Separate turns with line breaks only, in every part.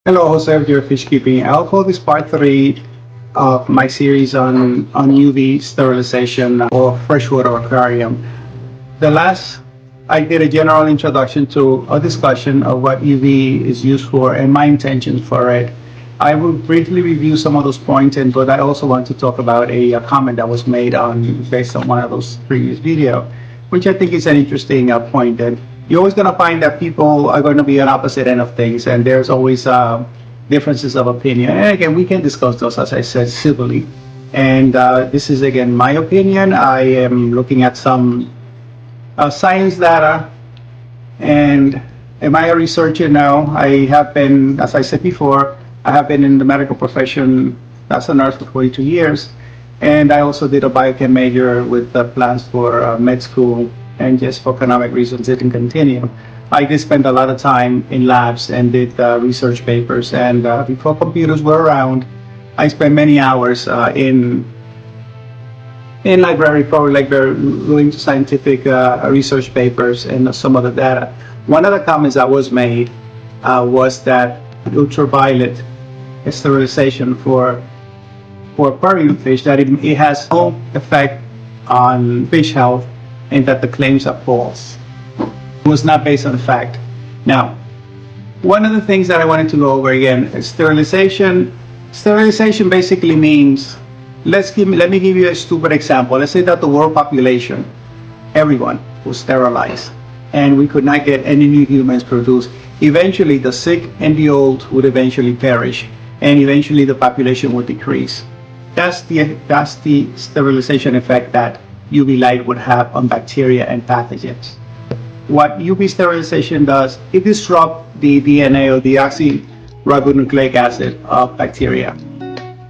Hello, Jose of your fish keeping. I'll call this part three of my series on UV sterilization or freshwater aquarium. The last, I did a general introduction to a discussion of what UV is used for and my intentions for it. I will briefly review some of those points, but I also want to talk about a comment that was made on based on one of those previous video, which I think is an interesting point. And you're always going to find that people are going to be on opposite end of things, and there's always differences of opinion. And again, we can discuss those, as I said, civilly. And this is again my opinion. I am looking at some science data. And am I a researcher? No. I have been, as I said before, I have been in the medical profession as a nurse for 42 years. And I also did a biochem major with plans for med school, and just for economic reasons didn't continue. I did spend a lot of time in labs and did research papers. And before computers were around, I spent many hours in library, probably like they're going to scientific research papers and some of the data. One of the comments that was made was that ultraviolet sterilization for aquarium fish, that it has no effect on fish health, and that the claims are false. It was not based on fact. Now, one of the things that I wanted to go over again is sterilization. Sterilization basically means, let me give you a stupid example. Let's say that the world population, everyone, was sterilized, and we could not get any new humans produced. Eventually, the sick and the old would eventually perish, and eventually the population would decrease. That's the sterilization effect that UV light would have on bacteria and pathogens. What UV sterilization does, it disrupts the DNA or deoxyribonucleic acid of bacteria,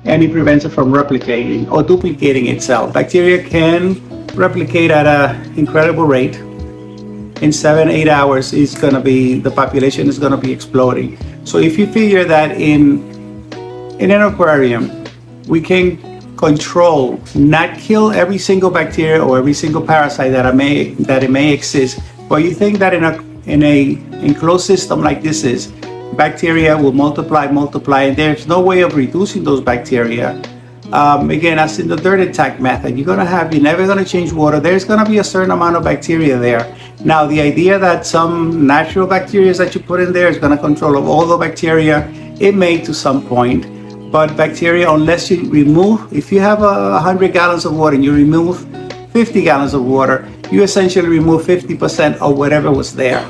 and it prevents it from replicating or duplicating itself. Bacteria can replicate at an incredible rate. In 7-8 hours, the population is gonna be exploding. So if you figure that in an aquarium, we can control, not kill every single bacteria or every single parasite that it may exist, but you think that in a enclosed system like this is, bacteria will multiply, and there's no way of reducing those bacteria. Again, as in the dirt attack method, you're never gonna change water. There's gonna be a certain amount of bacteria there. Now, the idea that some natural bacteria that you put in there is gonna control all the bacteria, it may to some point, but bacteria, unless you remove, if you have 100 gallons of water and you remove 50 gallons of water, you essentially remove 50% of whatever was there.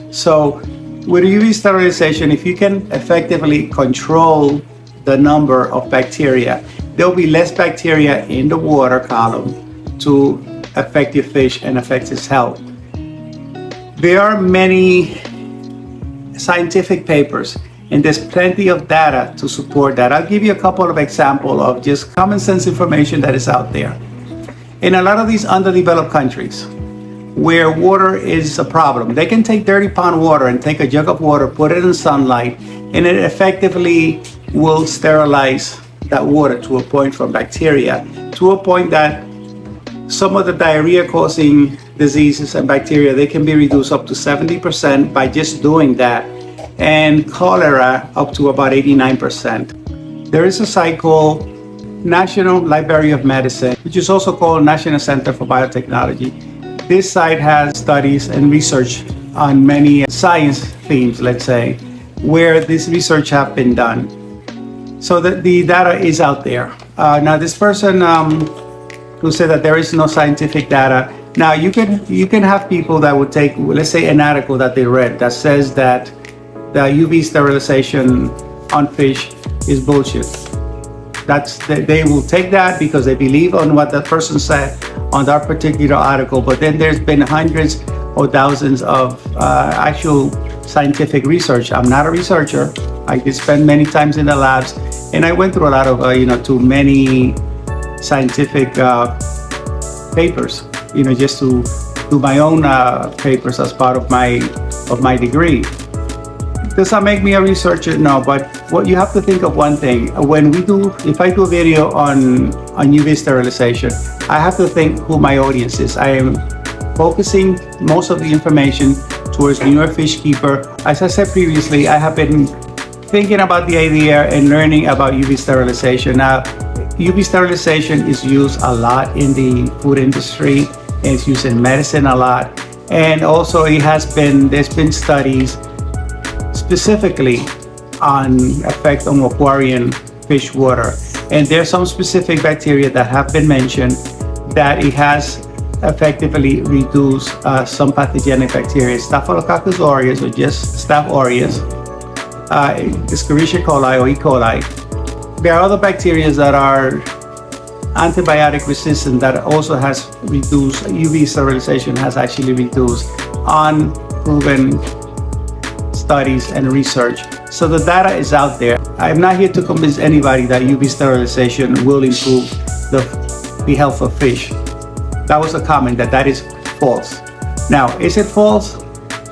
So with UV sterilization, if you can effectively control the number of bacteria, there'll be less bacteria in the water column to affect your fish and affect its health. There are many scientific papers, and there's plenty of data to support that. I'll give you a couple of examples of just common sense information that is out there. In a lot of these underdeveloped countries where water is a problem, they can take 30-pound water and take a jug of water, put it in sunlight, and it effectively will sterilize that water to a point from bacteria, to a point that some of the diarrhea causing diseases and bacteria, they can be reduced up to 70% by just doing that, and cholera up to about 89%. There is a site called National Library of Medicine, which is also called National Center for Biotechnology. This site has studies and research on many science themes, let's say, where this research have been done. So that the data is out there. Now, this person who said that there is no scientific data. Now, you can have people that would take, let's say, an article that they read that says that the UV sterilization on fish is bullshit. They will take that because they believe on what that person said on that particular article. But then there's been hundreds or thousands of actual scientific research. I'm not a researcher. I did spend many times in the labs, and I went through a lot of to many scientific papers, just to do my own papers as part of my degree. Does that make me a researcher? No, but what you have to think of one thing. If I do a video on UV sterilization, I have to think who my audience is. I am focusing most of the information towards newer fish keeper. As I said previously, I have been thinking about the idea and learning about UV sterilization. Now, UV sterilization is used a lot in the food industry, and it's used in medicine a lot. And also there's been studies specifically on effect on aquarium fish water. And there's some specific bacteria that have been mentioned that it has effectively reduced some pathogenic bacteria, Staphylococcus aureus or just Staph aureus, Escherichia coli or E. coli. There are other bacteria that are antibiotic resistant that also has reduced, UV sterilization has actually reduced on proven studies and research. So the data is out there. I'm not here to convince anybody that UV sterilization will improve the health of fish. That was a comment that is false. Now, is it false?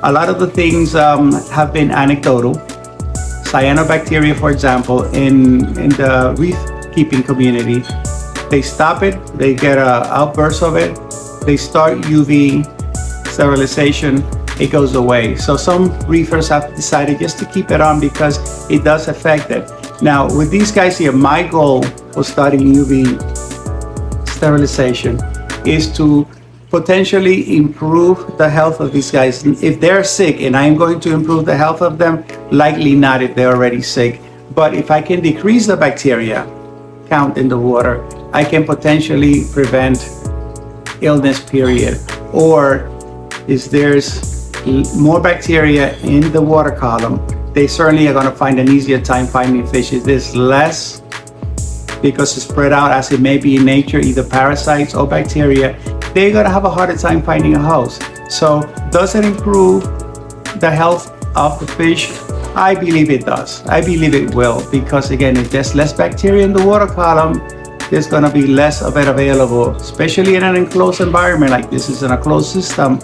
A lot of the things have been anecdotal. Cyanobacteria, for example, in the reef keeping community, they stop it, they get an outburst of it, they start UV sterilization, it goes away. So some reefers have decided just to keep it on because it does affect it. Now, with these guys here, my goal for studying UV sterilization is to potentially improve the health of these guys. If they're sick and I'm going to improve the health of them, likely not if they're already sick. But if I can decrease the bacteria count in the water, I can potentially prevent illness, period. Or if there's more bacteria in the water column, they certainly are going to find an easier time finding fish. If there's less, because it's spread out as it may be in nature, either parasites or bacteria, they're going to have a harder time finding a host. So does it improve the health of the fish? I believe it does. I believe it will, because again, if there's less bacteria in the water column, there's going to be less of it available, especially in an enclosed environment like this. Is in a closed system.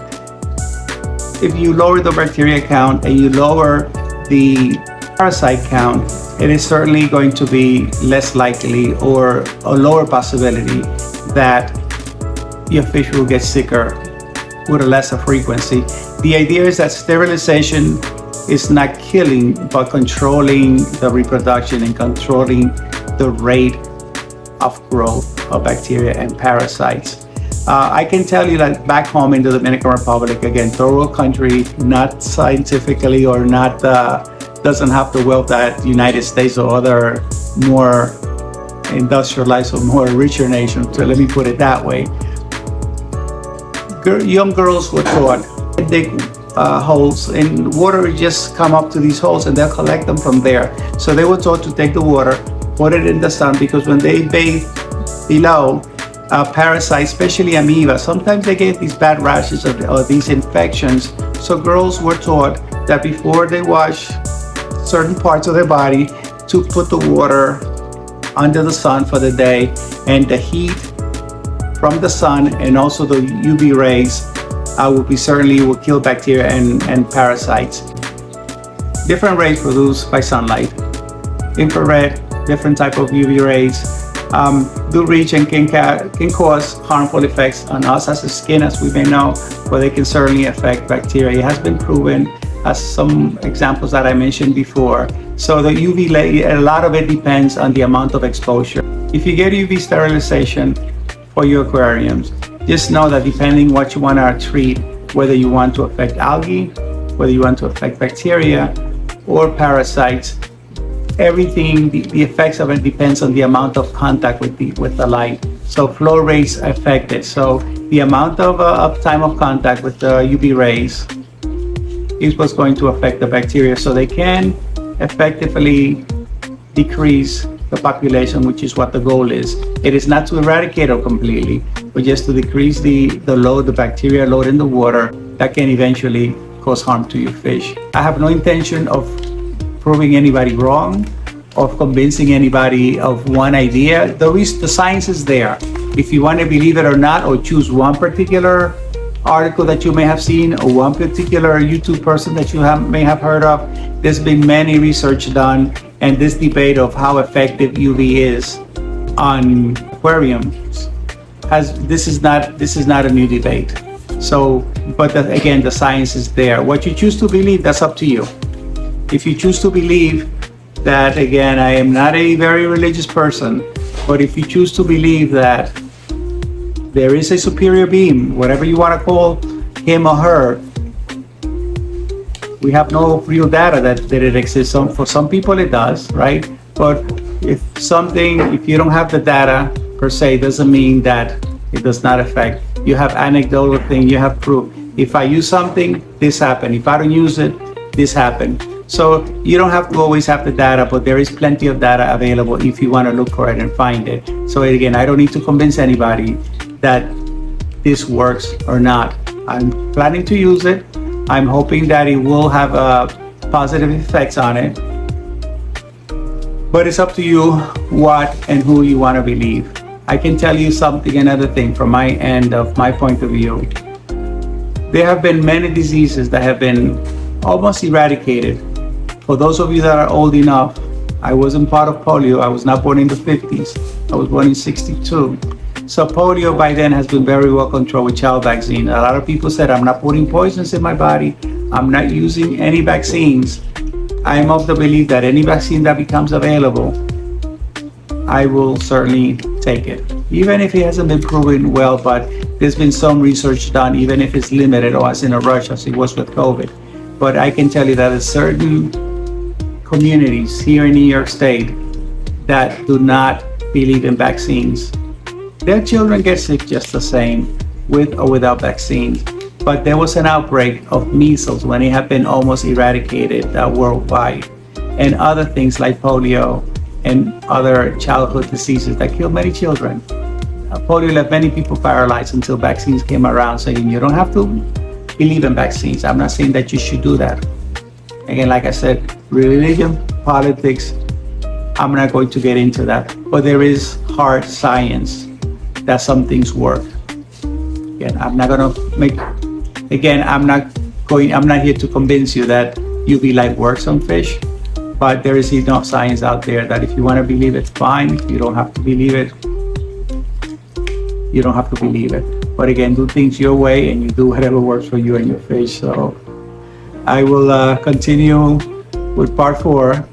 If you lower the bacteria count and you lower the parasite count, it is certainly going to be less likely or a lower possibility that your fish will get sicker with a lesser frequency. The idea is that sterilization is not killing, but controlling the reproduction and controlling the rate of growth of bacteria and parasites. I can tell you that back home in the Dominican Republic, again, third world country, not scientifically or not doesn't have the wealth that the United States or other more industrialized or more richer nations, so let me put it that way. Young girls were taught to dig holes and water would just come up to these holes and they'll collect them from there. So they were taught to take the water, put it in the sun, because when they bathe below, parasites, especially amoeba, sometimes they get these bad rashes or these infections. So girls were taught that before they wash certain parts of their body, to put the water under the sun for the day, and the heat from the sun and also the UV rays will kill bacteria and parasites. Different rays produced by sunlight, infrared, different type of UV rays do reach and can cause harmful effects on us as a skin, as we may know, but they can certainly affect bacteria. It has been proven, as some examples that I mentioned before. So the UV light, a lot of it depends on the amount of exposure. If you get UV sterilization for your aquariums, just know that depending what you want to treat, whether you want to affect algae, whether you want to affect bacteria or parasites, everything, the effects of it depends on the amount of contact with the light. So flow rates affect it. So the amount of time of contact with the UV rays is what's going to affect the bacteria. So they can effectively decrease the population, which is what the goal is. It is not to eradicate it completely, but just to decrease the load, the bacteria load in the water that can eventually cause harm to your fish. I have no intention of proving anybody wrong, of convincing anybody of one idea. The science is there. If you want to believe it or not, or choose one particular article that you may have seen or one particular YouTube person that you may have heard of, there's been many research done, and this debate of how effective UV is on aquariums this is not a new debate. So, but again, the science is there. What you choose to believe, that's up to you. If you choose to believe that, again, I am not a very religious person, but if you choose to believe that there is a superior being, whatever you want to call him or her, we have no real data that it exists. For some people it does, right? But if you don't have the data per se, doesn't mean that it does not affect. You have anecdotal thing, you have proof. If I use something, this happened. If I don't use it, this happened. So you don't have to always have the data, but there is plenty of data available if you want to look for it and find it. So again, I don't need to convince anybody that this works or not. I'm planning to use it. I'm hoping that it will have positive effects on it. But it's up to you what and who you want to believe. I can tell you something, another thing from my end of my point of view. There have been many diseases that have been almost eradicated. For those of you that are old enough, I wasn't part of polio. I was not born in the 50s. I was born in 62. So polio by then has been very well controlled with child vaccine. A lot of people said, I'm not putting poisons in my body. I'm not using any vaccines. I am of the belief that any vaccine that becomes available, I will certainly take it. Even if it hasn't been proven well, but there's been some research done, even if it's limited or as in a rush as it was with COVID. But I can tell you that there's certain communities here in New York State that do not believe in vaccines. Their children get sick just the same with or without vaccines. But there was an outbreak of measles when it had been almost eradicated worldwide, and other things like polio and other childhood diseases that killed many children. Polio left many people paralyzed until vaccines came around, saying you don't have to believe in vaccines. I'm not saying that you should do that. Again, like I said, religion, politics, I'm not going to get into that. But there is hard science that some things work. Again, I'm not here to convince you that UV light works on fish, but there is enough science out there that if you want to believe it, fine. If you don't have to believe it, you don't have to believe it. But again, do things your way and you do whatever works for you and your fish. So I will continue with part 4.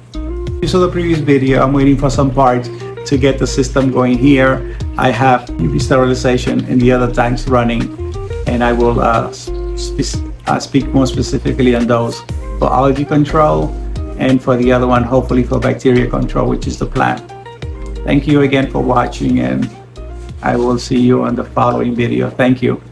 You saw the previous video. I'm waiting for some parts to get the system going here. I have UV sterilization in the other tanks running, and I will speak more specifically on those for algae control, and for the other one, hopefully for bacteria control, which is the plan. Thank you again for watching, and I will see you on the following video. Thank you.